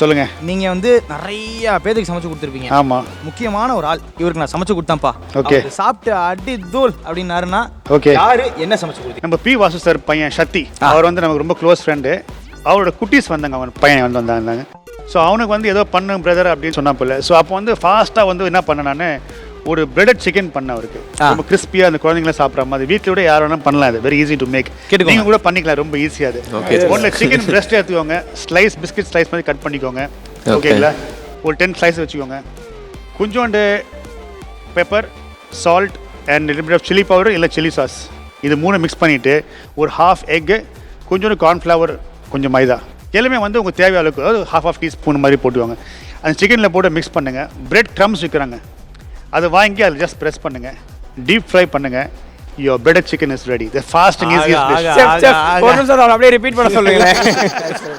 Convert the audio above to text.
சொல்லுங்க. நீங்க வந்து நிறைய பேருக்கு சமைச்சு கொடுத்துருப்பீங்க. ஆமா. முக்கியமான ஒரு ஆள் இவருக்கு நான் சமைச்சு கொடுத்தேன்ப்பா. ஓகே. சாப்பிட்டு அடி தூள் அப்படின்னாருன்னா ஓகே. யாரு என்ன சமைச்சு கொடுத்தீங்க? நம்ம பி வாசு சார் பையன் சக்தி, அவர் வந்து நமக்கு ரொம்ப க்ளோஸ் ஃப்ரெண்டு. அவரோட குட்டீஸ் வந்தாங்க, அவன் பையன் வந்து வந்தாங்க. ஸோ அவனுக்கு வந்து ஏதோ பண்ணு பிரதர் அப்படின்னு சொன்னா போல. ஸோ அப்போ வந்து ஃபாஸ்ட்டாக வந்து என்ன பண்ணேன் நான், ஒரு பிரெடட் சிக்கன் பண்ண அவருக்கு ரொம்ப கிறிஸ்பியாக அந்த குழந்தைங்களாம் சாப்பிட்ற மாதிரி. வீட்டில் விட யார் வேணாலும் பண்ணலாம், அது வெரி ஈஸி டு மேக். நீங்கள் கூட பண்ணிக்கலாம், ரொம்ப ஈஸியாக. அது ஒன்றில் சிக்கன் பிரெஸ்ட் எடுத்துக்கோங்க, ஸ்லைஸ் பிஸ்கட் ஸ்லைஸ் மாதிரி கட் பண்ணிக்கோங்க. ஓகேங்களா? ஒரு 10 ஸ்லைஸ் வச்சுக்கோங்க. கொஞ்சோண்டு pepper, salt and little bit of chilli powder இல்லை சில்லி சாஸ், இது 3 மிக்ஸ் பண்ணிவிட்டு ஒரு ½ எக்கு, கொஞ்சோண்டு கார்ன்ஃப்ளவர், கொஞ்சம் மைதா, எல்லாமே வந்து உங்கள் தேவையான அளவுக்கு, அதாவது ½ டீஸ்பூன் மாதிரி போட்டுவாங்க. அந்த சிக்கனில் போட்டு மிக்ஸ் பண்ணுங்கள். பிரெட் க்ரம்ஸ் விற்கிறாங்க, அதை வாங்கி அதில் ஜஸ்ட் ப்ரெஸ் பண்ணுங்கள், டீப் ஃப்ரை பண்ணுங்கள். Your breaded chicken is ready. The fast and easiest dish. ஒரு நிமிஷம் அப்படியே ரிப்பீட் பண்ண சொல்லுங்க.